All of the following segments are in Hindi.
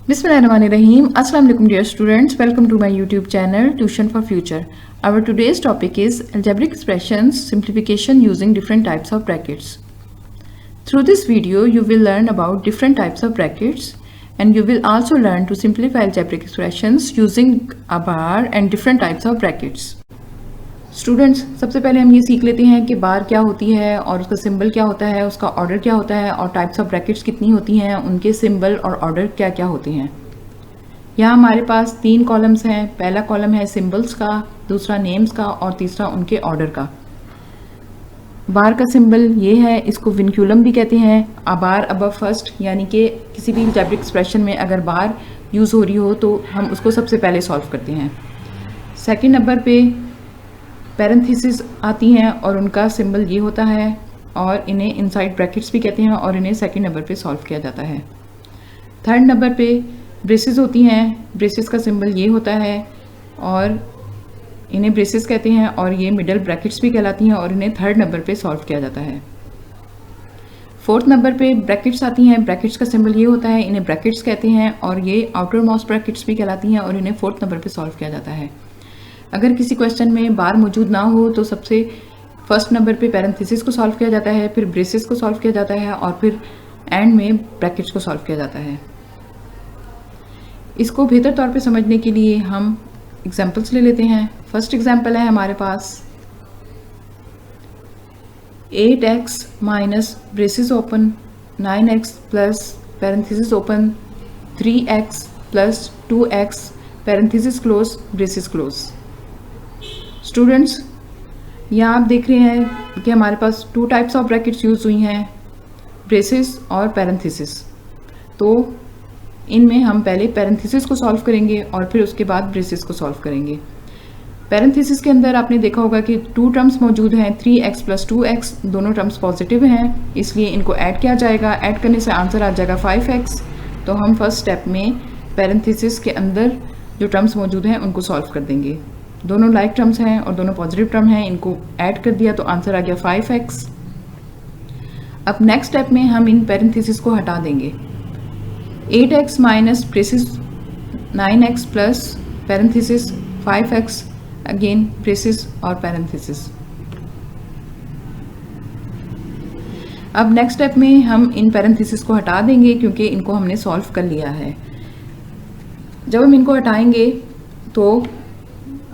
Bismillahirrahmanirrahim. Assalamu alaikum dear students. Welcome to my YouTube channel Tuition for Future. Our today's topic is algebraic expressions simplification using different types of brackets. Through this video you will learn about different types of brackets and you will also learn to simplify algebraic expressions using a bar and different types of brackets. Students, सबसे पहले हम ये सीख लेते हैं कि बार क्या होती है और उसका सिंबल क्या होता है, उसका ऑर्डर क्या होता है और टाइप्स ऑफ ब्रैकेट्स कितनी होती हैं, उनके सिंबल और ऑर्डर क्या क्या होते हैं। यहाँ हमारे पास 3 कॉलम्स हैं। पहला कॉलम है सिंबल्स का, दूसरा नेम्स का और तीसरा उनके ऑर्डर का। बार का सिंबल ये है, इसको विनक्यूलम भी कहते हैं। अ बार अबव फर्स्ट, यानी कि किसी भी अलजेब्रिक एक्सप्रेशन में अगर बार यूज़ हो रही हो तो हम उसको सबसे पहले सॉल्व करते हैं। सेकेंड नंबर पे पैरेंथेसिस आती हैं और उनका सिंबल ये होता है और इन्हें इनसाइड ब्रैकेट्स भी कहते हैं और इन्हें सेकंड नंबर पे सॉल्व किया जाता है। थर्ड नंबर पे ब्रेसेस होती हैं, ब्रेसेस का सिंबल ये होता है और इन्हें ब्रेसेस कहते हैं और ये मिडल ब्रैकेट्स भी कहलाती हैं और इन्हें थर्ड नंबर पे सॉल्व किया जाता है। फोर्थ नंबर पे ब्रैकेट्स आती हैं, ब्रैकेट्स का सिंबल ये होता है, इन्हें ब्रैकेट्स कहते हैं और ये आउटर मोस्ट ब्रैकेट्स भी कहलाती हैं और इन्हें फोर्थ नंबर पे सॉल्व किया जाता है। अगर किसी क्वेश्चन में बार मौजूद ना हो तो सबसे फर्स्ट नंबर पे पैरेंथेसिस को सॉल्व किया जाता है, फिर ब्रेसेस को सॉल्व किया जाता है और फिर एंड में ब्रैकेट्स को सॉल्व किया जाता है। इसको बेहतर तौर पे समझने के लिए हम एग्जांपल्स ले लेते हैं। फर्स्ट एग्जांपल है हमारे पास 8x minus braces open 9x plus parenthesis open 3x plus 2x parenthesis close braces close. Students, यहाँ आप देख रहे हैं कि हमारे पास 2 टाइप्स ऑफ ब्रैकेट्स यूज़ हुई हैं, ब्रेसेस और पैरेंथेसिस। तो इनमें हम पहले पैरेंथेसिस को सॉल्व करेंगे और फिर उसके बाद ब्रेसेस को सॉल्व करेंगे। पैरेंथेसिस के अंदर आपने देखा होगा कि 2 टर्म्स मौजूद हैं, 3x प्लस 2x, दोनों टर्म्स पॉजिटिव हैं, इसलिए इनको ऐड किया जाएगा। ऐड करने से आंसर आ जाएगा 5x। तो हम फर्स्ट स्टेप में पैरेंथेसिस के अंदर जो टर्म्स मौजूद हैं उनको सॉल्व कर देंगे। दोनों लाइक टर्म्स हैं और दोनों पॉजिटिव टर्म हैं, इनको ऐड कर दिया तो आंसर आ गया 5x। अब नेक्स्ट स्टेप में हम इन पैरेंथेसिस को हटा देंगे। 8x minus braces 9x plus parenthesis 5x, again braces और पैरेंथेसिस। अब नेक्स्ट स्टेप में हम इन पैरेंथेसिस को हटा देंगे क्योंकि इनको हमने सॉल्व कर लिया है। जब हम इनको हटाएंगे तो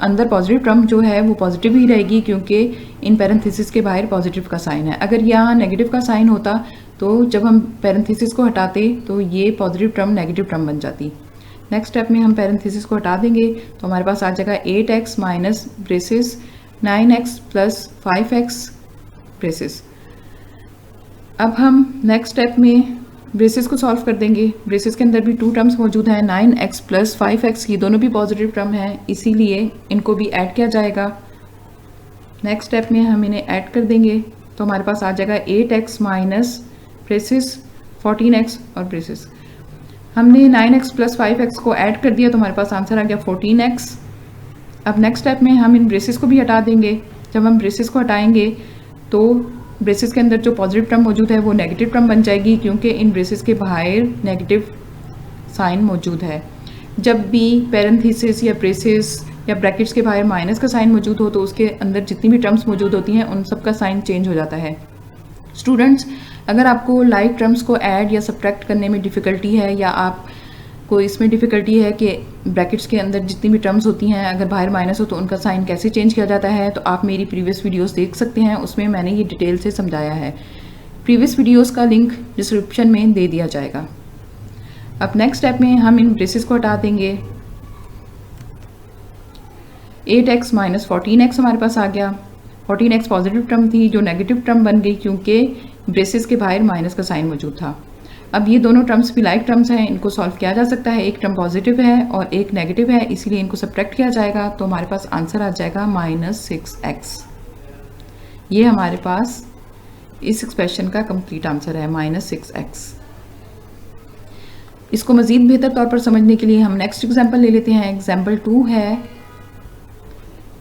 अंदर पॉजिटिव टर्म जो है वो पॉजिटिव ही रहेगी क्योंकि इन पैरेंथेसिस के बाहर पॉजिटिव का साइन है। अगर यहाँ नेगेटिव का साइन होता तो जब हम पैरेंथेसिस को हटाते तो ये पॉजिटिव टर्म नेगेटिव टर्म बन जाती। नेक्स्ट स्टेप में हम पैरेंथेसिस को हटा देंगे तो हमारे पास आ जाएगा 8x minus braces 9x plus 5x braces. अब हम नेक्स्ट स्टेप में ब्रेसेस को सॉल्व कर देंगे। ब्रेसेस के अंदर भी 2 टर्म्स मौजूद हैं, 9x प्लस 5x, ये दोनों भी पॉजिटिव टर्म हैं, इसीलिए इनको भी ऐड किया जाएगा। नेक्स्ट स्टेप में हम इन्हें ऐड कर देंगे तो हमारे पास आ जाएगा 8x माइनस ब्रेसेस 14x और ब्रेसेस। हमने 9x प्लस 5x को ऐड कर दिया तो हमारे पास आंसर आ गया 14x। अब नेक्स्ट स्टेप में हम इन ब्रेसेस को भी हटा देंगे। जब हम ब्रेसेस को हटाएंगे तो ब्रेसेस के अंदर जो पॉजिटिव टर्म मौजूद है वो नेगेटिव टर्म बन जाएगी क्योंकि इन ब्रेसेस के बाहर नेगेटिव साइन मौजूद है। जब भी पैरेंथेसिस या ब्रेसेस या ब्रैकेट्स के बाहर माइनस का साइन मौजूद हो तो उसके अंदर जितनी भी टर्म्स मौजूद होती हैं उन सब का साइन चेंज हो जाता है। स्टूडेंट्स, अगर आपको लाइक टर्म्स को ऐड या सब्ट्रैक्ट करने में डिफ़िकल्टी है या आपको इसमें डिफ़िकल्टी है कि ब्रैकेट्स के अंदर जितनी भी टर्म्स होती हैं अगर बाहर माइनस हो तो उनका साइन कैसे चेंज किया जाता है, तो आप मेरी प्रीवियस वीडियोस देख सकते हैं, उसमें मैंने ये डिटेल से समझाया है। प्रीवियस वीडियोस का लिंक डिस्क्रिप्शन में दे दिया जाएगा। अब नेक्स्ट स्टेप में हम इन ब्रेसेस को हटा देंगे। 8x माइनस 14x हमारे पास आ गया। 14x पॉजिटिव टर्म थी जो नेगेटिव टर्म बन गई क्योंकि ब्रेसेस के बाहर माइनस का साइन मौजूद था। अब ये दोनों टर्म्स भी लाइक टर्म्स हैं, इनको सॉल्व किया जा सकता है। एक टर्म पॉजिटिव है और एक नेगेटिव है, इसीलिए इनको सब्ट्रैक्ट किया जाएगा तो हमारे पास आंसर आ जाएगा -6x। ये हमारे पास इस एक्सप्रेशन का कंप्लीट आंसर है -6x। इसको मज़ीद बेहतर तौर पर समझने के लिए हम नेक्स्ट एग्जाम्पल ले लेते हैं। एग्जाम्पल 2 है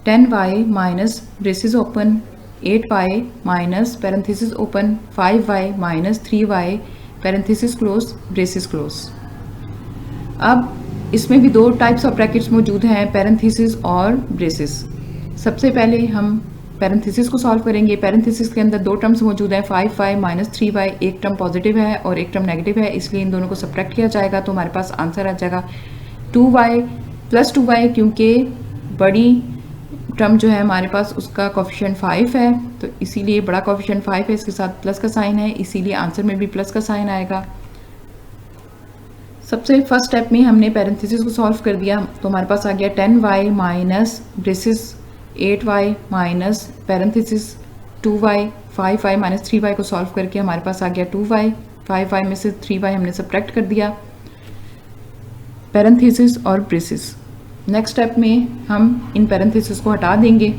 10y minus braces open 8y minus parenthesis open 5y minus 3y parenthesis close braces close. अब इसमें भी दो टाइप्स ऑफ ब्रैकेट्स मौजूद हैं, पैरेंथेसिस और ब्रेसेस। सबसे पहले हम पैरेंथेसिस को सॉल्व करेंगे। पैरेंथेसिस के अंदर दो टर्म्स मौजूद हैं, 5y माइनस 3y। एक टर्म पॉजिटिव है और एक टर्म नेगेटिव है, इसलिए इन दोनों को सब्ट्रैक्ट किया जाएगा तो हमारे पास आंसर आ जाएगा 2y प्लस 2y, क्योंकि बड़ी टर्म जो है हमारे पास उसका कोफिशिएंट 5 है, तो इसीलिए बड़ा कोफिशिएंट 5 है, इसके साथ प्लस का साइन है, इसीलिए आंसर में भी प्लस का साइन आएगा। सबसे फर्स्ट स्टेप में हमने पैरेंथेसिस को सॉल्व कर दिया तो हमारे पास आ गया 10y minus braces 8y minus parenthesis 2y 5y minus 3y को सॉल्व करके हमारे पास आ गया 2y। 5y में से 3y हमने सब्ट्रैक्ट कर दिया, पैरेंथेसिस और ब्रेसिस। नेक्स्ट स्टेप में हम इन पैरेंथेसिस को हटा देंगे।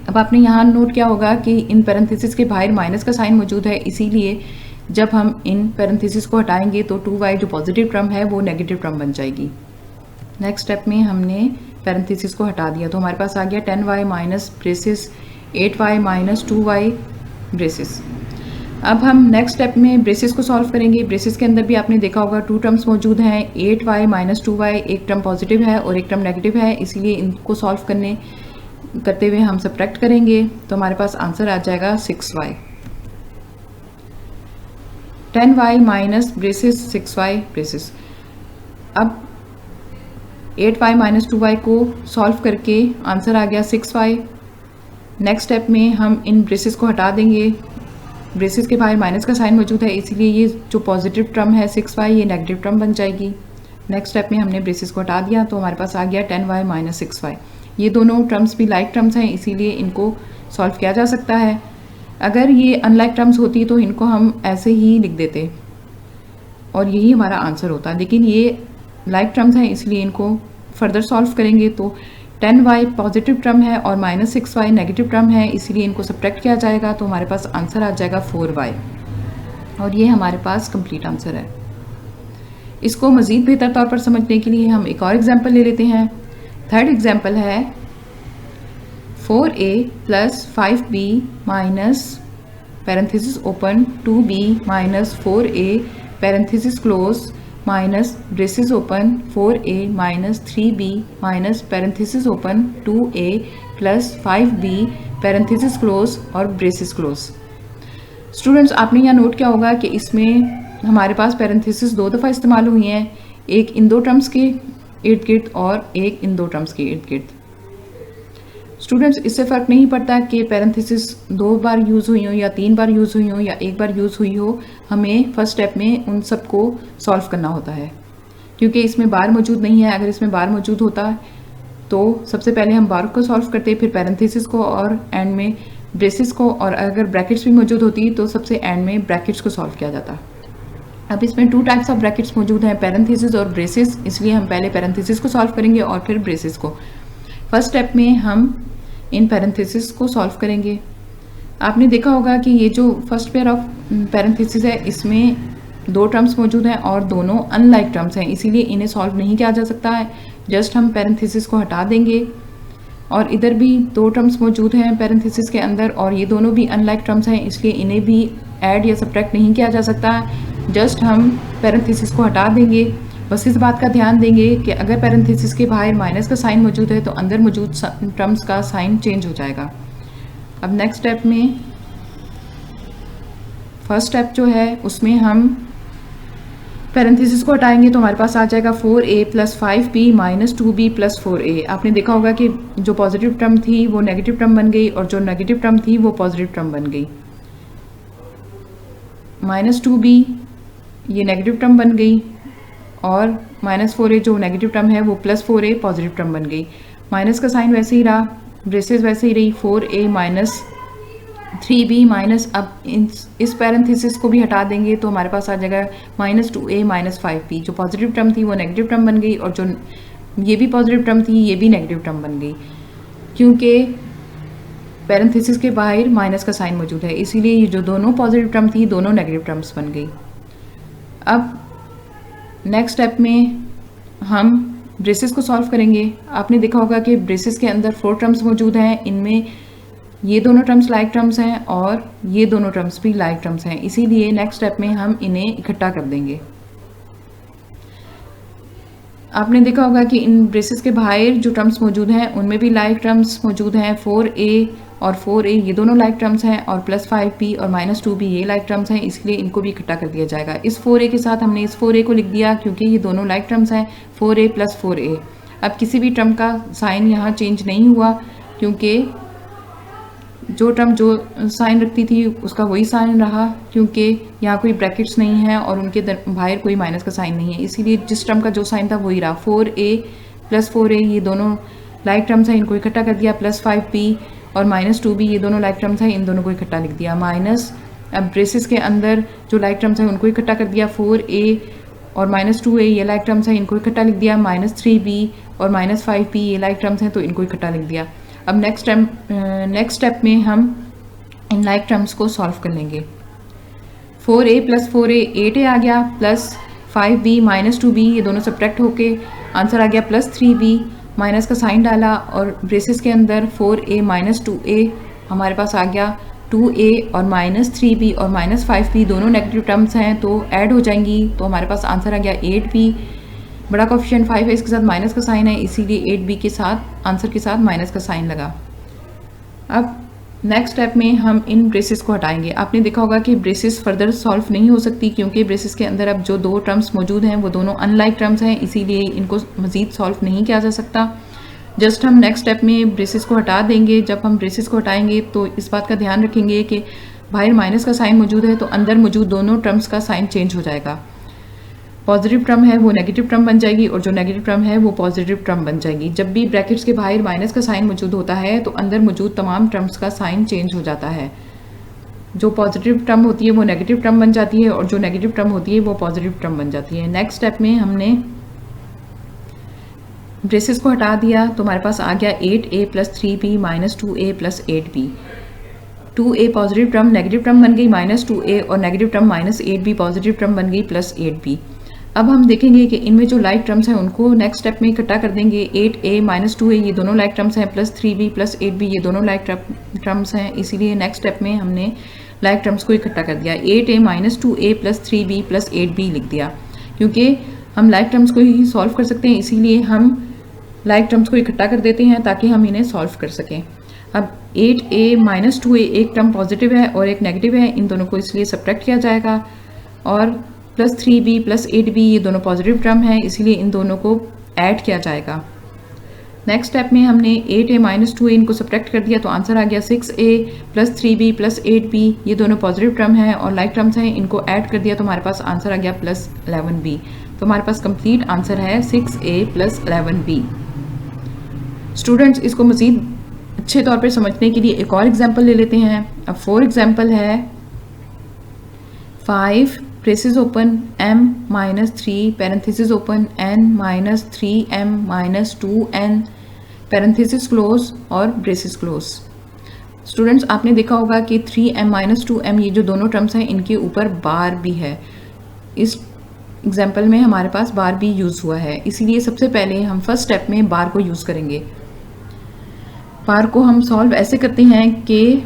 अब आपने यहाँ नोट किया होगा कि इन पैरेंथेसिस के बाहर माइनस का साइन मौजूद है, इसीलिए जब हम इन पैरेंथेसिस को हटाएंगे तो 2y जो पॉजिटिव टर्म है वो नेगेटिव टर्म बन जाएगी। नेक्स्ट स्टेप में हमने पैरेंथेसिस को हटा दिया तो हमारे पास आ गया 10y minus braces 8y minus 2y braces. अब हम नेक्स्ट स्टेप में ब्रेसिस को सॉल्व करेंगे। ब्रेसिस के अंदर भी आपने देखा होगा टू टर्म्स मौजूद हैं, 8y माइनस 2y। एक टर्म पॉजिटिव है और एक टर्म नेगेटिव है, इसीलिए इनको सॉल्व करते हुए हम सब्ट्रैक्ट करेंगे तो हमारे पास आंसर आ जाएगा 6y। 10y minus braces 6y braces. अब 8y माइनस 2y को सॉल्व करके आंसर आ गया 6y। नेक्स्ट स्टेप में हम इन ब्रेसिस को हटा देंगे। ब्रेसिस के बाहर माइनस का साइन मौजूद है, इसलिए ये जो पॉजिटिव टर्म है 6y ये नेगेटिव टर्म बन जाएगी। नेक्स्ट स्टेप में हमने ब्रेसिस को हटा दिया तो हमारे पास आ गया 10y माइनस 6y। ये दोनों टर्म्स भी लाइक टर्म्स हैं, इसीलिए इनको सॉल्व किया जा सकता है। अगर ये अनलाइक टर्म्स होती तो इनको हम ऐसे ही लिख देते और यही हमारा आंसर होता, लेकिन ये लाइक टर्म्स हैं इसलिए इनको फर्दर सॉल्व करेंगे तो 10y पॉजिटिव टर्म है और माइनस 6y नेगेटिव टर्म है, इसीलिए इनको सब्ट्रैक्ट किया जाएगा तो हमारे पास आंसर आ जाएगा 4y और ये हमारे पास कंप्लीट आंसर है। इसको मज़ीद बेहतर तौर पर समझने के लिए हम एक और एग्जांपल ले लेते हैं। थर्ड एग्जांपल है 4a plus 5b minus parenthesis open 2b minus 4a parenthesis close minus braces open 4a minus 3b minus parenthesis open 2a plus 5b parenthesis close और ब्रेसिस क्लोज। स्टूडेंट्स आपने यहाँ नोट किया होगा कि इसमें हमारे पास पैरेंथेसिस दो दफ़ा इस्तेमाल हुई हैं, एक इन दो टर्म्स के इर्द गिर्द और एक इन दो टर्म्स के इर्द गिर्द। स्टूडेंट्स इससे फ़र्क नहीं पड़ता कि पैरेंथेसिस 2 बार यूज़ हुई हो या 3 बार यूज़ हुई हो या एक बार यूज़ हुई हो, हमें फर्स्ट स्टेप में उन सब को सॉल्व करना होता है क्योंकि इसमें बार मौजूद नहीं है। अगर इसमें बार मौजूद होता तो सबसे पहले हम बार को सॉल्व करते, फिर पैरेंथेसिस को और एंड में ब्रेसिस को, और अगर ब्रैकेट्स भी मौजूद होती तो सबसे एंड में ब्रैकेट्स को सॉल्व किया जाता। अब इसमें टू टाइप्स ऑफ ब्रैकेट्स मौजूद हैं, पैरेंथेसिस और ब्रेसिस, इसलिए हम पहले पैरेंथेसिस को सॉल्व करेंगे और फिर ब्रेसिस को। फर्स्ट स्टेप में हम इन पैरेंथेसिस को सॉल्व करेंगे। आपने देखा होगा कि ये जो फर्स्ट पेयर ऑफ पैरेंथेसिस है इसमें दो टर्म्स मौजूद हैं और दोनों अनलाइक टर्म्स हैं, इसीलिए इन्हें सॉल्व नहीं किया जा सकता है। जस्ट हम पैरेंथेसिस को हटा देंगे और इधर भी दो टर्म्स मौजूद हैं पैरेंथेसिस के अंदर और ये दोनों भी अनलाइक टर्म्स हैं, इसलिए इन्हें भी ऐड या सब्ट्रैक्ट नहीं किया जा सकता है। जस्ट हम पैरेंथेसिस को हटा देंगे। बस इस बात का ध्यान देंगे कि अगर पैरेंथेसिस के बाहर माइनस का साइन मौजूद है तो अंदर मौजूद टर्म्स का साइन चेंज हो जाएगा। अब नेक्स्ट स्टेप में फर्स्ट स्टेप जो है उसमें हम पैरेंथेसिस को हटाएंगे तो हमारे पास आ जाएगा 4a plus 5b minus 2b plus 4a। आपने देखा होगा कि जो पॉजिटिव टर्म थी वो नेगेटिव टर्म बन गई और जो नेगेटिव टर्म थी वो पॉजिटिव टर्म बन गई। माइनस 2b ये नेगेटिव टर्म बन गई और माइनस 4a जो नेगेटिव टर्म है वो प्लस 4a पॉजिटिव टर्म बन गई। माइनस का साइन वैसे ही रहा, ब्रेसेस वैसे ही रही, 4a माइनस 3b माइनस, अब इस पैरेंथेसिस को भी हटा देंगे तो हमारे पास आ जाएगा माइनस 2a माइनस 5b। जो पॉजिटिव टर्म थी वो नेगेटिव टर्म बन गई और जो ये भी पॉजिटिव टर्म थी ये भी नेगेटिव टर्म बन गई, क्योंकि पैरेंथेसिस के बाहर माइनस का साइन मौजूद है, इसीलिए ये जो दोनों पॉजिटिव टर्म थी दोनों नेगेटिव टर्म्स बन गई। अब नेक्स्ट स्टेप में हम ब्रेसेस को सॉल्व करेंगे। आपने देखा होगा कि ब्रेसेस के अंदर 4 टर्म्स मौजूद हैं, इनमें ये दोनों टर्म्स लाइक टर्म्स हैं और ये दोनों टर्म्स भी लाइक टर्म्स हैं, इसीलिए नेक्स्ट स्टेप में हम इन्हें इकट्ठा कर देंगे। आपने देखा होगा कि इन ब्रेसेस के बाहर जो टर्म्स मौजूद हैं उनमें भी लाइक टर्म्स मौजूद हैं। 4a और 4a ये दोनों लाइक टर्म्स हैं और प्लस 5b और माइनस 2b ये लाइक टर्म्स हैं, इसलिए इनको भी इकट्ठा कर दिया जाएगा। इस 4a के साथ हमने इस 4a को लिख दिया क्योंकि ये दोनों लाइक टर्म्स हैं, 4a प्लस 4a। अब किसी भी टर्म का साइन यहाँ चेंज नहीं हुआ क्योंकि जो टर्म जो साइन रखती थी उसका वही साइन रहा, क्योंकि यहाँ कोई ब्रैकेट्स नहीं है और उनके बाहर कोई माइनस का साइन नहीं है, इसीलिए जिस टर्म का जो साइन था वही रहा। 4a प्लस 4a ये दोनों लाइक टर्म्स हैं, इनको इकट्ठा कर दिया। प्लस 5b और माइनस 2b ये दोनों लाइक टर्म्स हैं, इन दोनों को इकट्ठा लिख दिया। माइनस अब ब्रेसेस के अंदर जो लाइक टर्म्स हैं उनको इकट्ठा कर दिया। 4a और माइनस 2a ये लाइक टर्म्स हैं, इनको इकट्ठा लिख दिया। माइनस 3b और माइनस 5b ये लाइक टर्म्स हैं, तो इनको इकट्ठा लिख दिया। अब नेक्स्ट स्टेप में हम इन लाइक टर्म्स को सॉल्व कर लेंगे। 4a प्लस 4a 8a आ गया, प्लस 5b माइनस 2b ये दोनों सब्ट्रैक्ट होके आंसर आ गया प्लस 3b। माइनस का साइन डाला और ब्रेसेस के अंदर 4a माइनस 2a हमारे पास आ गया 2a और माइनस 3b और माइनस 5b दोनों नेगेटिव टर्म्स हैं तो ऐड हो जाएंगी, तो हमारे पास आंसर आ गया 8b। बड़ा कोफिशिएंट 5 है, इसके साथ माइनस का साइन है, इसीलिए 8b के साथ आंसर के साथ माइनस का साइन लगा। अब नेक्स्ट स्टेप में हम इन ब्रेसेस को हटाएंगे। आपने देखा होगा कि ब्रेसेस फर्दर सॉल्व नहीं हो सकती क्योंकि ब्रेसेस के अंदर अब जो दो टर्म्स मौजूद हैं वो दोनों अनलाइक टर्म्स हैं, इसीलिए इनको मज़ीद सॉल्व नहीं किया जा सकता। जस्ट हम नेक्स्ट स्टेप में ब्रेसेस को हटा देंगे। जब हम ब्रेसेस को हटाएंगे तो इस बात का ध्यान रखेंगे कि बाहर माइनस का साइन मौजूद है तो अंदर मौजूद दोनों टर्म्स का साइन चेंज हो जाएगा। पॉजिटिव टर्म है वो नेगेटिव टर्म बन जाएगी और जो नेगेटिव टर्म है वो पॉजिटिव टर्म बन जाएगी। जब भी ब्रैकेट्स के बाहर माइनस का साइन मौजूद होता है तो अंदर मौजूद तमाम टर्म्स का साइन चेंज हो जाता है। जो पॉजिटिव टर्म होती है वो नेगेटिव टर्म बन जाती है और जो नेगेटिव टर्म होती है वो पॉजिटिव टर्म बन जाती है। नेक्स्ट स्टेप में हमने ब्रेसेस को हटा दिया तो हमारे पास आ गया 8a plus 3b minus 2a plus 8b। 2a positive term negative term बन गई माइनस 2a और negative term minus 8b positive term बन गई प्लस 8b। अब हम देखेंगे कि इनमें जो लाइक टर्म्स हैं उनको नेक्स्ट स्टेप में इकट्ठा कर देंगे। 8a माइनस 2a ये दोनों लाइक टर्म्स हैं, प्लस 3b प्लस 8b ये दोनों लाइक टर्म्स हैं, इसीलिए नेक्स्ट स्टेप में हमने लाइक टर्म्स को इकट्ठा कर दिया। 8a minus 2a plus 3b plus 8b लिख दिया। क्योंकि हम लाइक टर्म्स को ही सॉल्व कर सकते हैं इसीलिए हम लाइक टर्म्स को इकट्ठा कर देते हैं ताकि हम इन्हें सॉल्व कर सकें। अब 8a माइनस 2a एक टर्म पॉजिटिव है और एक नेगेटिव है, इन दोनों को इसलिए सब्ट्रैक्ट किया जाएगा। और प्लस 3b प्लस 8b ये दोनों पॉजिटिव टर्म है, इसीलिए इन दोनों को ऐड किया जाएगा। नेक्स्ट स्टेप में हमने 8a माइनस 2a इनको सब्ट्रैक्ट कर दिया तो आंसर आ गया 6a plus 3b plus 8b ये दोनों पॉजिटिव टर्म हैं और लाइक टर्म्स हैं, इनको ऐड कर दिया तो हमारे पास आंसर आ गया प्लस 11b। तो हमारे पास कंप्लीट आंसर है 6a प्लस 11b। स्टूडेंट्स इसको मज़ीद अच्छे तौर पर समझने के लिए एक और एग्जाम्पल ले लेते हैं। अब फॉर एग्जाम्पल है 5 braces open m minus 3 parenthesis open n minus 3m minus 2n parenthesis close और ब्रेसेस क्लोज। स्टूडेंट्स आपने देखा होगा कि 3m माइनस 2m ये जो दोनों टर्म्स हैं इनके ऊपर बार भी है। इस एग्जाम्पल में हमारे पास बार भी यूज़ हुआ है, इसीलिए सबसे पहले हम फर्स्ट स्टेप में बार को यूज़ करेंगे। बार को हम सॉल्व ऐसे करते हैं कि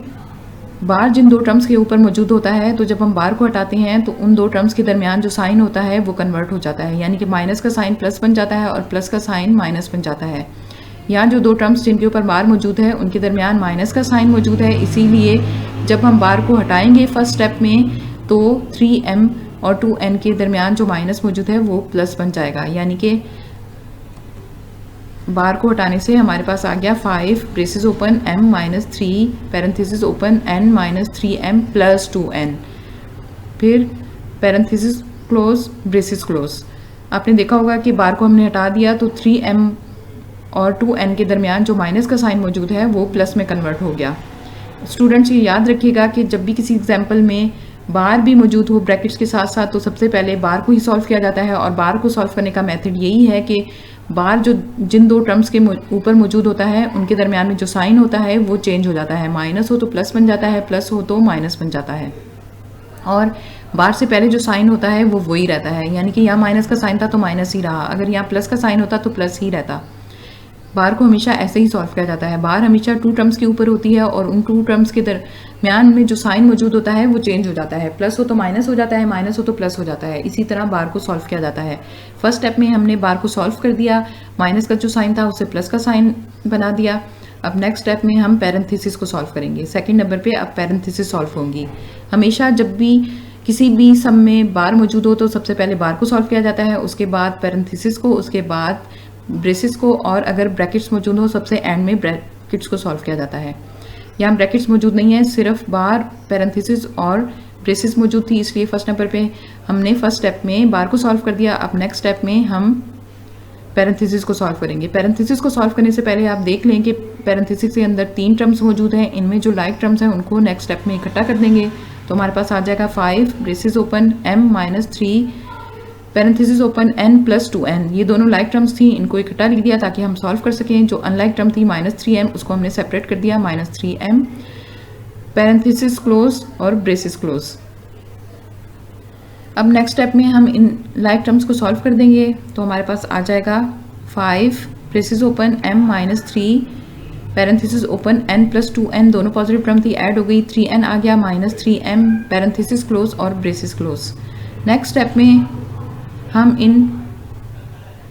बार जिन दो टर्म्स के ऊपर मौजूद होता है तो जब हम बार को हटाते हैं तो उन दो टर्म्स के दरमियान जो साइन होता है वो कन्वर्ट हो जाता है, यानी कि माइनस का साइन प्लस बन जाता है और प्लस का साइन माइनस बन जाता है। यहाँ जो दो टर्म्स जिनके ऊपर बार मौजूद है उनके दरमियान माइनस का साइन मौजूद है, इसीलिए जब हम बार को हटाएंगे फर्स्ट स्टेप में तो 3m और 2n के दरमियान जो माइनस मौजूद है वो प्लस बन जाएगा, यानी कि बार को हटाने से हमारे पास आ गया 5 braces open m minus 3 parenthesis open n minus 3m plus 2n, फिर पैरेंथेसिस क्लोज ब्रेसेस क्लोज। आपने देखा होगा कि बार को हमने हटा दिया तो 3m और 2n के दरमियान जो माइनस का साइन मौजूद है वो प्लस में कन्वर्ट हो गया। स्टूडेंट्स ये याद रखिएगा कि जब भी किसी एग्जाम्पल में बार भी मौजूद हो ब्रैकेट्स के साथ साथ तो सबसे पहले बार को ही सॉल्व किया जाता है, और बार को सॉल्व करने का मेथड यही है कि बार जो जिन दो टर्म्स के ऊपर मौजूद होता है उनके दरमियान में जो साइन होता है वो चेंज हो जाता है। माइनस हो तो प्लस बन जाता है, प्लस हो तो माइनस बन जाता है, और बार से पहले जो साइन होता है वो वही रहता है, यानी कि यहाँ माइनस का साइन था तो माइनस ही रहा, अगर यहाँ प्लस का साइन होता तो प्लस ही रहता। बार को हमेशा ऐसे ही सॉल्व किया जाता है। बार हमेशा 2 टर्म्स के ऊपर होती है और उन 2 टर्म्स के दरमियान में जो साइन मौजूद होता है वो चेंज हो जाता है। प्लस हो तो माइनस हो जाता है, माइनस हो तो प्लस हो जाता है। इसी तरह बार को सॉल्व किया जाता है। फर्स्ट स्टेप में हमने बार को सॉल्व कर दिया, माइनस का जो साइन था उससे प्लस का साइन बना दिया। अब नेक्स्ट स्टेप में हम पैरेंथेसिस को सॉल्व करेंगे। सेकंड नंबर पे अब पैरेंथेसिस सॉल्व होंगी। हमेशा जब भी किसी भी सम में बार मौजूद हो तो सबसे पहले बार को सॉल्व किया जाता है, उसके बाद पैरेंथेसिस को, उसके बाद ब्रेसिस को, और अगर ब्रैकेट्स मौजूद हो सबसे एंड में ब्रैकेट्स को सॉल्व किया जाता है। यहाँ ब्रैकेट्स मौजूद नहीं है, सिर्फ बार, पैरेंथेसिस और ब्रेसिस मौजूद थी, इसलिए फर्स्ट नंबर पे हमने फर्स्ट स्टेप में बार को सॉल्व कर दिया। अब नेक्स्ट स्टेप में हम पैरेंथेसिस को सॉल्व करेंगे। पैरेंथेसिस को सॉल्व करने से पहले आप देख लें कि पैरेंथेसिस के अंदर 3 टर्म्स मौजूद हैं। इनमें जो लाइक टर्म्स हैं उनको नेक्स्ट स्टेप में इकट्ठा कर देंगे तो हमारे पास आ जाएगा 5 braces open m minus 3 parenthesis open n plus 2n। ये दोनों लाइक टर्म्स थी, इनको इकट्ठा लिख दिया ताकि हम सॉल्व कर सकें। जो अनलाइक टर्म थी माइनस 3m उसको हमने सेपरेट कर दिया, माइनस 3m पैरेंथेसिस क्लोज और ब्रेसिस क्लोज। अब नेक्स्ट स्टेप में हम इन लाइक टर्म्स को सॉल्व कर देंगे तो हमारे पास आ जाएगा 5 braces open m minus 3 parenthesis open n plus 2n, दोनों पॉजिटिव टर्म थी, ऐड हो गई, 3n आ गया, माइनस 3m पैरेंथेसिस क्लोज और ब्रेसिस क्लोज। नेक्स्ट स्टेप में हम इन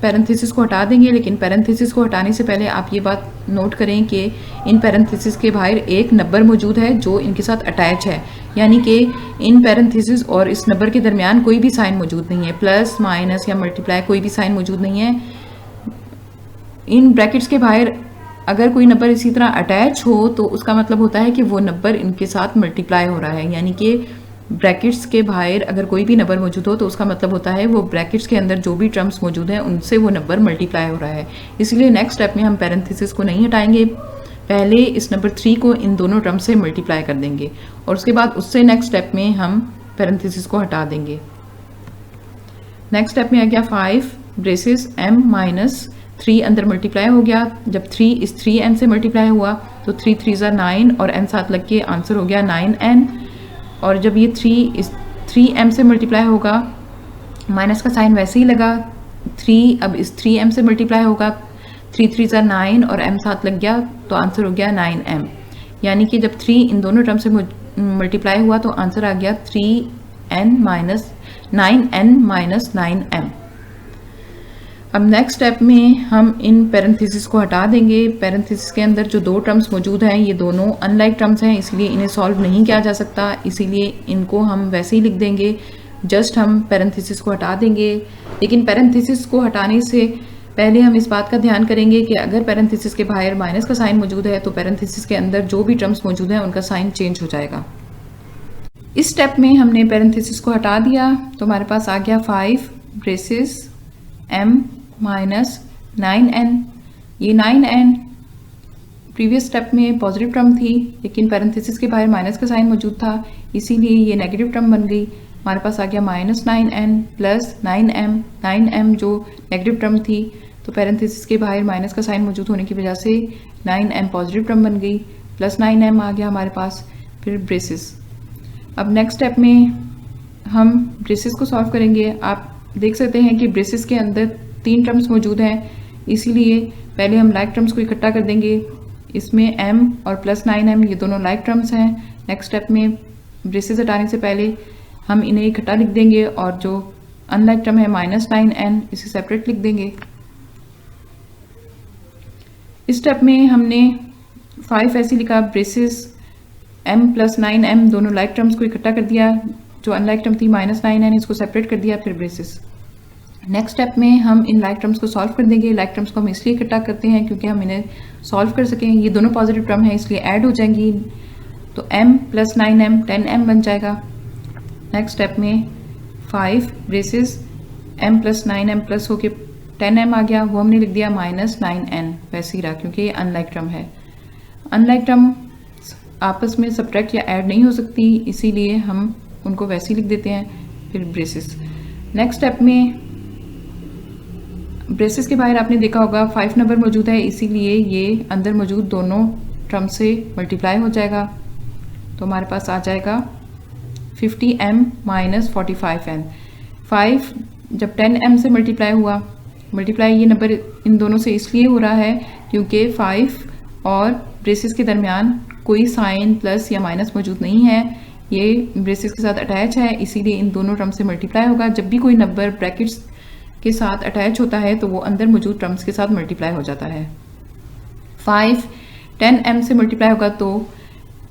पैरेंथेसिस को हटा देंगे, लेकिन पैरेंथेसिस को हटाने से पहले आप ये बात नोट करें कि इन पैरेंथेसिस के बाहर एक नंबर मौजूद है जो इनके साथ अटैच है, यानी कि इन पैरेंथेसिस और इस नंबर के दरमियान कोई भी साइन मौजूद नहीं है, प्लस माइनस या मल्टीप्लाई कोई भी साइन मौजूद नहीं है। इन ब्रैकेट्स के बाहर अगर कोई नंबर इसी तरह अटैच हो तो उसका मतलब होता है कि वो नंबर इनके साथ मल्टीप्लाई हो रहा है, यानी कि ब्रैकेट्स के बाहर अगर कोई भी नंबर मौजूद हो तो उसका मतलब होता है वो ब्रैकेट्स के अंदर जो भी टर्म्स मौजूद हैं उनसे वो नंबर मल्टीप्लाई हो रहा है। इसलिए नेक्स्ट स्टेप में हम पैरेंथेसिस को नहीं हटाएंगे, पहले इस नंबर 3 को इन दोनों टर्म्स से मल्टीप्लाई कर देंगे और उसके बाद उससे नेक्स्ट स्टेप में हम पैरेंथेसिस को हटा देंगे। नेक्स्ट स्टेप में आ गया 5 ब्रेसिस m माइनस 3 अंदर मल्टीप्लाई हो गया। जब 3 इस 3n से मल्टीप्लाई हुआ तो 3 3 9 और n साथ लग के आंसर हो गया 9n। और जब ये 3 इस 3m से मल्टीप्लाई होगा, माइनस का साइन वैसे ही लगा, 3 अब इस 3m से मल्टीप्लाई होगा, 3 3 9 और m साथ लग गया तो आंसर हो गया 9m। यानी कि जब 3 इन दोनों टर्म से मल्टीप्लाई हुआ तो आंसर आ गया 9n माइनस 9m। अब नेक्स्ट स्टेप में हम इन पैरेंथेसिस को हटा देंगे। पैरेंथेसिस के अंदर जो 2 टर्म्स मौजूद हैं ये दोनों अनलाइक टर्म्स हैं, इसलिए इन्हें सॉल्व नहीं किया जा सकता, इसीलिए इनको हम वैसे ही लिख देंगे, जस्ट हम पैरेंथेसिस को हटा देंगे। लेकिन पैरेंथेसिस को हटाने से पहले हम इस बात का ध्यान करेंगे कि अगर पैरेंथेसिस के बाहर माइनस का साइन मौजूद है तो पैरेंथेसिस के अंदर जो भी टर्म्स मौजूद हैं उनका साइन चेंज हो जाएगा। इस स्टेप में हमने पैरेंथेसिस को हटा दिया तो हमारे पास आ गया 5 ब्रेसिस m माइनस 9n। ये 9n प्रीवियस स्टेप में पॉजिटिव टर्म थी, लेकिन पैरेंथेसिस के बाहर माइनस का साइन मौजूद था, इसीलिए ये नेगेटिव टर्म बन गई। हमारे पास आ गया minus 9n plus 9m। 9m जो नेगेटिव टर्म थी तो पैरेंथेसिस के बाहर माइनस का साइन मौजूद होने की वजह से 9m पॉजिटिव टर्म बन गई, प्लस 9m आ गया हमारे पास। फिर ब्रेसिस। अब नेक्स्ट स्टेप में हम ब्रेसिस को सॉल्व करेंगे। आप देख सकते हैं कि ब्रेसिस के अंदर 3 टर्म्स मौजूद हैं, इसीलिए पहले हम लाइक टर्म्स को इकट्ठा कर देंगे। इसमें m और प्लस 9m ये दोनों लाइक टर्म्स हैं। नेक्स्ट स्टेप में ब्रेसिस हटाने से पहले हम इन्हें इकट्ठा लिख देंगे और जो अनलाइक टर्म है माइनस 9n इसे सेपरेट लिख देंगे। इस स्टेप में हमने 5 ऐसे लिखा, ब्रेसिस m प्लस 9m दोनों लाइक टर्म्स को इकट्ठा कर दिया, जो अनलाइक टर्म थी माइनस 9n इसको सेपरेट कर दिया, फिर ब्रेसिस। नेक्स्ट स्टेप में हम इन लाइक टर्म्स को सॉल्व कर देंगे। लाइक टर्म्स को हम इसलिए इकट्ठा करते हैं क्योंकि हम इन्हें सॉल्व कर सकें। ये दोनों पॉजिटिव टर्म है इसलिए ऐड हो जाएंगी, तो m प्लस 9m 10m बन जाएगा। नेक्स्ट स्टेप में 5 braces m plus 9m plus होके 10m आ गया, वो हमने लिख दिया माइनस 9n, वैसे ही रहा क्योंकि ये अनलाइक टर्म है। अनलाइक टर्म आपस में सब्ट्रैक्ट या ऐड नहीं हो सकती, इसीलिए हम उनको वैसे ही लिख देते हैं। फिर ब्रेसिस। नेक्स्ट स्टेप में ब्रेसिस के बाहर आपने देखा होगा 5 नंबर मौजूद है, इसीलिए ये अंदर मौजूद दोनों टर्म से मल्टीप्लाई हो जाएगा, तो हमारे पास आ जाएगा 50m माइनस 45n। 5 जब 10m से मल्टीप्लाई हुआ मल्टीप्लाई ये नंबर इन दोनों से इसलिए हो रहा है क्योंकि 5 और ब्रेसेस के दरमियान कोई साइन प्लस या माइनस मौजूद नहीं है, ये ब्रेसेस के साथ अटैच है, इसीलिए इन दोनों टर्म से मल्टीप्लाई होगा। जब भी कोई नंबर ब्रैकेट्स के साथ अटैच होता है तो वो अंदर मौजूद टर्म्स के साथ मल्टीप्लाई हो जाता है। 5 10m से मल्टीप्लाई होगा तो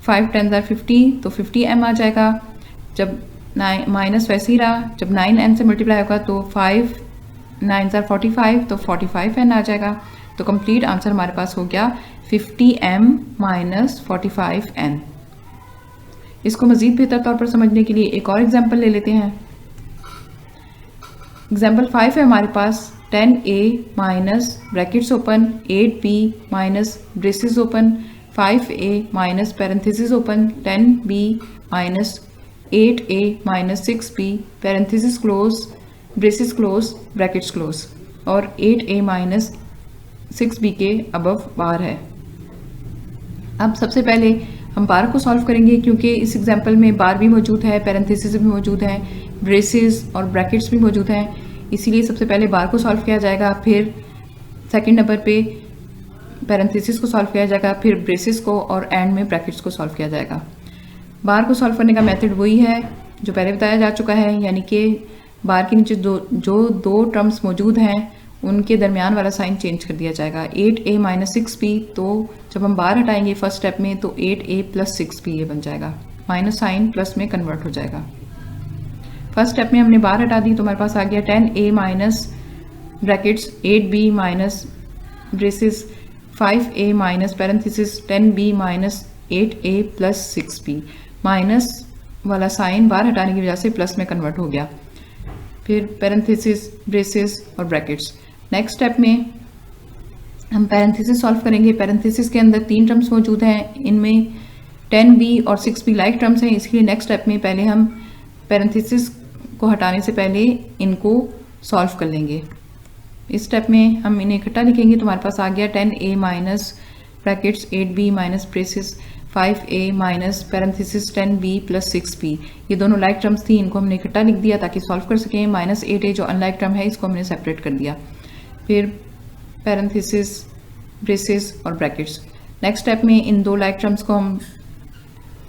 5 10 are 50 तो 50m आ जाएगा। जब माइनस वैसे ही रहा, जब 9n से मल्टीप्लाई होगा तो 5 9 are 45 तो 45n आ जाएगा। तो कंप्लीट आंसर हमारे पास हो गया 50m माइनस 45n। इसको मज़ीद बेहतर तौर पर समझने के लिए एक और एग्जाम्पल ले लेते हैं। एग्जाम्पल 5 है हमारे पास 10a minus brackets open 8b minus braces open 5a minus parenthesis open 10b minus 8a minus 6b parenthesis close braces close brackets close और 8a माइनस 6b के अबव बार है। अब सबसे पहले हम बार को सॉल्व करेंगे क्योंकि इस एग्जाम्पल में बार भी मौजूद है, पैरेंथेसिस भी मौजूद है, ब्रेसेस और ब्रैकेट्स भी मौजूद हैं, इसीलिए सबसे पहले बार को सॉल्व किया जाएगा, फिर सेकंड नंबर पे पैरेंथेसिस को सॉल्व किया जाएगा, फिर ब्रेसेस को और एंड में ब्रैकेट्स को सॉल्व किया जाएगा। बार को सॉल्व करने का मेथड वही है जो पहले बताया जा चुका है, यानी कि बार के नीचे जो दो टर्म्स मौजूद हैं उनके दरमियान वाला साइन चेंज कर दिया जाएगा। 8a माइनस 6b, तो जब हम बार हटाएंगे फर्स्ट स्टेप में तो 8a प्लस 6b ये बन जाएगा, माइनस साइन प्लस में कन्वर्ट हो जाएगा। फर्स्ट स्टेप में हमने बार हटा दी तो हमारे पास आ गया 10a minus brackets 8b minus braces 5a minus parenthesis 10b minus 8a plus 6b। Minus वाला साइन बार हटाने की वजह से प्लस में कन्वर्ट हो गया। फिर पैरेंथेसिस ब्रेसेस और ब्रैकेट्स। नेक्स्ट स्टेप में हम पैरेंथेसिस सॉल्व करेंगे। पैरेंथेसिस के अंदर 3 टर्म्स मौजूद हैं, इनमें 10b और 6b लाइक टर्म्स हैं, इसलिए नेक्स्ट स्टेप में पहले हम पैरेंथेसिस को हटाने से पहले इनको सॉल्व कर लेंगे। इस स्टेप में हम इन्हें इकट्ठा लिखेंगे तो हमारे पास आ गया 10a minus brackets 8b minus braces 5a minus parenthesis 10b plus 6b। ये दोनों लाइक टर्म्स थी, इनको हमने इकट्ठा लिख दिया ताकि सॉल्व कर सकें। माइनस 8a जो अनलाइक टर्म है इसको हमने सेपरेट कर दिया। फिर पैरेंथेसिस ब्रेसेस और ब्रैकेट्स। नेक्स्ट स्टेप में इन 2 लाइक टर्म्स को हम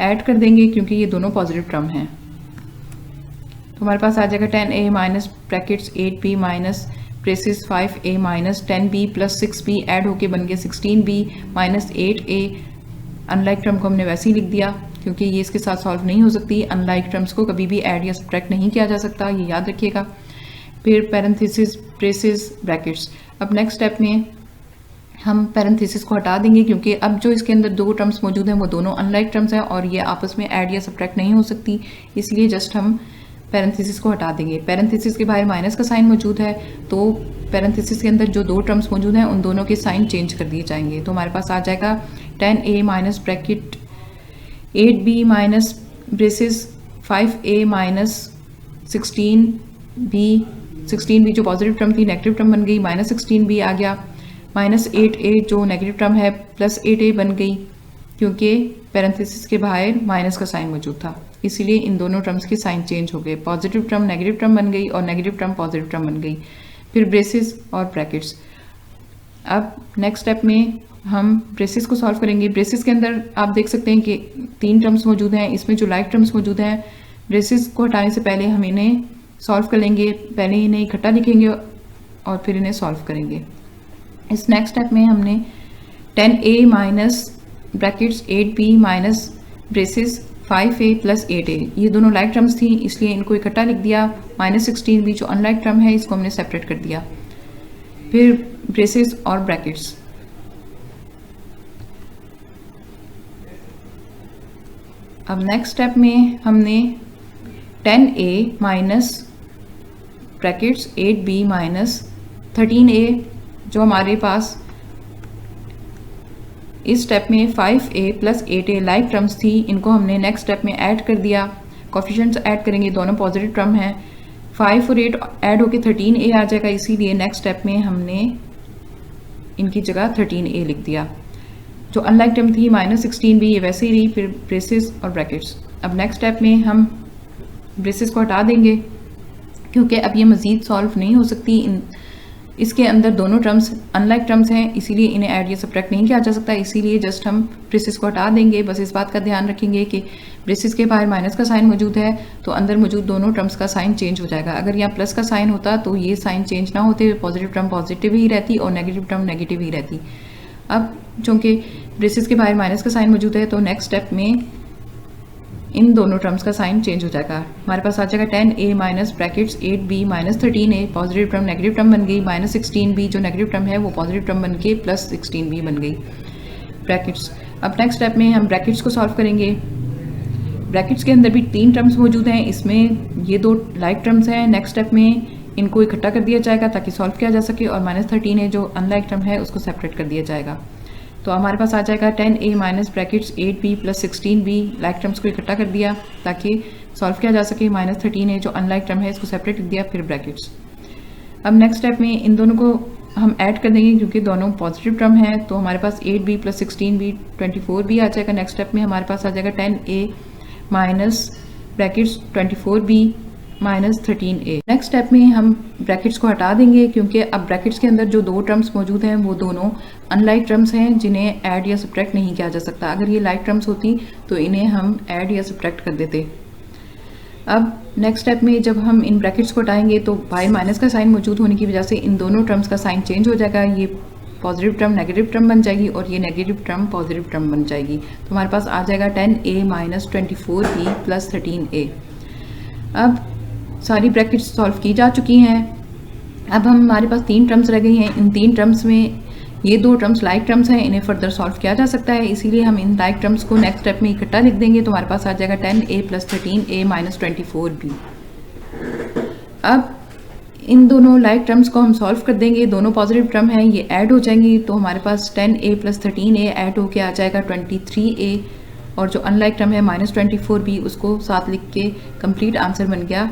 ऐड कर देंगे क्योंकि ये दोनों पॉजिटिव टर्म हैं। तो हमारे पास आ जाएगा 10a minus brackets 8b minus braces 5a minus 10b plus 6b add होके बन गया 16b minus 8a। Unlike term को हमने वैसे ही लिख दिया क्योंकि ये इसके साथ सॉल्व नहीं हो सकती। अनलाइक टर्म्स को कभी भी ऐड या सब्ट्रैक्ट नहीं किया जा सकता, ये याद रखिएगा। फिर पैरेंथेसिस ब्रेसेस ब्रैकेट्स। अब नेक्स्ट स्टेप में हम पैरेंथेसिस को हटा देंगे क्योंकि अब जो इसके अंदर 2 टर्म्स मौजूद हैं वो दोनों अनलाइक टर्म्स हैं और ये आपस में ऐड या सब्ट्रैक्ट नहीं हो सकती, इसलिए जस्ट हम पैरेंथेसिस को हटा देंगे। पैरेंथेसिस के बाहर माइनस का साइन मौजूद है तो पैरेंथेसिस के अंदर जो 2 टर्म्स मौजूद हैं उन दोनों के साइन चेंज कर दिए जाएंगे। तो हमारे पास आ जाएगा 10a minus bracket 8b minus braces 5a minus 16b जो पॉजिटिव टर्म थी नेगेटिव टर्म बन गई, माइनस 16b आ गया, माइनस 8a जो नेगेटिव टर्म है प्लस 8a बन गई क्योंकि पैरेंथेसिस के बाहर माइनस का साइन मौजूद था, इसीलिए इन दोनों टर्म्स के साइन चेंज हो गए। पॉजिटिव टर्म नेगेटिव टर्म बन गई और नेगेटिव टर्म पॉजिटिव टर्म बन गई। फिर ब्रेसेस और ब्रैकेट्स। अब नेक्स्ट स्टेप में हम ब्रेसेस को सॉल्व करेंगे। ब्रेसेस के अंदर आप देख सकते हैं कि 3 टर्म्स मौजूद हैं, इसमें जो लाइक टर्म्स मौजूद हैं ब्रेसेस को हटाने से पहले हम इन्हें सॉल्व कर लेंगे। पहले इन्हें इकट्ठा लिखेंगे और फिर इन्हें सॉल्व करेंगे। इस नेक्स्ट स्टेप में हमने 10a minus brackets 8b minus braces 5a plus 8a, ये दोनों लाइक टर्म्स थी इसलिए इनको इकट्ठा लिख दिया। माइनस 16b जो अनलाइक टर्म है इसको हमने सेपरेट कर दिया। फिर ब्रेसेस और ब्रैकेट्स। अब नेक्स्ट स्टेप में हमने 10a minus brackets 8b minus 13a जो हमारे पास इस स्टेप में 5a plus 8a like terms थी, इनको हमने नेक्स्ट स्टेप में ऐड कर दिया। कोफिशिएंट्स ऐड करेंगे, दोनों पॉजिटिव टर्म हैं। 5 और 8 ऐड होके 13a आ जाएगा, इसीलिए नेक्स्ट स्टेप में हमने इनकी जगह 13a लिख दिया। जो अनलाइक टर्म थी माइनस 16b ये वैसे ही रही। फिर ब्रेसेस और ब्रैकेट्स। अब नेक्स्ट स्टेप में हम ब्रेसेस को हटा देंगे क्योंकि अब ये मज़ीद सॉल्व नहीं हो सकती। इसके अंदर दोनों टर्म्स अनलाइक टर्म्स हैं, इसीलिए इन्हें ऐड या सब्ट्रैक्ट नहीं किया जा सकता। इसीलिए जस्ट हम ब्रेसेस को हटा देंगे। बस इस बात का ध्यान रखेंगे कि ब्रेसेस के बाहर माइनस का साइन मौजूद है तो अंदर मौजूद दोनों टर्म्स का साइन चेंज हो जाएगा। अगर यहाँ प्लस का साइन होता तो ये साइन चेंज ना होते, पॉजिटिव टर्म पॉजिटिव ही रहती और नेगेटिव टर्म नेगेटिव ही रहती। अब चूंकि ब्रेसेस के बाहर माइनस का साइन मौजूद है तो नेक्स्ट स्टेप में इन दोनों टर्म्स का साइन चेंज हो जाएगा। हमारे पास आ जाएगा 10a minus brackets 8b minus 13a, positive term negative term बन गई, माइनस 16b जो नेगेटिव टर्म है वो पॉजिटिव टर्म बन के प्लस 16b बन गई ब्रैकेट्स। अब नेक्स्ट स्टेप में हम ब्रैकेट्स को सॉल्व करेंगे। ब्रैकेट्स के अंदर भी 3 टर्म्स मौजूद हैं, इसमें ये 2 लाइक टर्म्स हैं। नेक्स्ट स्टेप में इनको इकट्ठा कर दिया जाएगा ताकि सॉल्व किया जा सके और माइनस 13a जो अनलाइक टर्म है उसको सेपरेट कर दिया जाएगा। तो हमारे पास आ जाएगा 10a minus brackets 8b plus 16b, like terms को इकट्ठा कर दिया ताकि सॉल्व किया जा सके। माइनस 13a जो अनलाइक टर्म है इसको सेपरेट कर दिया, फिर ब्रैकेट्स। अब नेक्स्ट स्टेप में इन दोनों को हम ऐड कर देंगे क्योंकि दोनों पॉजिटिव टर्म है। तो हमारे पास 8b प्लस 16b 24b आ जाएगा। नेक्स्ट स्टेप में हमारे पास आ जाएगा 10a minus brackets 24b minus 13a। Next step में हम ब्रैकेट्स को हटा देंगे क्योंकि अब ब्रैकेट्स के अंदर जो 2 टर्म्स मौजूद हैं वो दोनों अनलाइक टर्म्स हैं जिन्हें ऐड या सब्ट्रैक्ट नहीं किया जा सकता। अगर ये लाइक टर्म्स होती तो इन्हें हम ऐड या सब्ट्रैक्ट कर देते। अब नेक्स्ट स्टेप में जब हम इन ब्रैकेट्स को हटाएंगे तो बाहर माइनस का साइन मौजूद होने की वजह से इन दोनों टर्म्स का साइन चेंज हो जाएगा। ये पॉजिटिव टर्म नेगेटिव टर्म बन जाएगी और ये नेगेटिव टर्म पॉजिटिव टर्म बन जाएगी। तो हमारे पास आ जाएगा 10a minus 24b plus 13a। अब सारी ब्रैकेट्स सॉल्व की जा चुकी हैं। अब हमारे पास 3 टर्म्स रह गई हैं। इन 3 टर्म्स में ये 2 टर्म्स लाइक टर्म्स हैं, इन्हें फर्दर सॉल्व किया जा सकता है, इसीलिए हम इन लाइक टर्म्स को नेक्स्ट स्टेप में इकट्ठा लिख देंगे। तो हमारे पास आ जाएगा 10a plus 13a minus 24b। अब इन दोनों लाइक टर्म्स को हम सॉल्व कर देंगे, दोनों पॉजिटिव टर्म हैं, ये ऐड हो जाएंगी। तो हमारे पास 10a प्लस 13a ऐड होके आ जाएगा 23a और जो अनलाइक टर्म है माइनस 24b उसको साथ लिख के कंप्लीट आंसर बन गया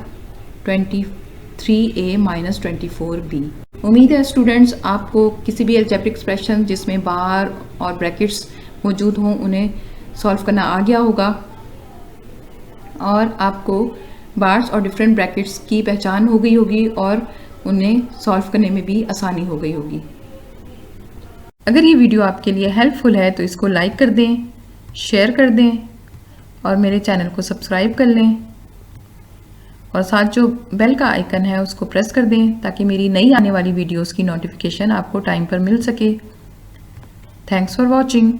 23a माइनस 24b। उम्मीद है स्टूडेंट्स आपको किसी भी अलजेब्रिक एक्सप्रेशन जिसमें बार और ब्रैकेट्स मौजूद हों उन्हें सॉल्व करना आ गया होगा और आपको बार्स और डिफरेंट ब्रैकेट्स की पहचान हो गई होगी और उन्हें सॉल्व करने में भी आसानी हो गई होगी। अगर ये वीडियो आपके लिए हेल्पफुल है तो इसको लाइक कर दें, शेयर कर दें और मेरे चैनल को सब्सक्राइब कर लें और साथ जो बेल का आइकन है उसको प्रेस कर दें ताकि मेरी नई आने वाली वीडियोस की नोटिफिकेशन आपको टाइम पर मिल सके। Thanks for watching.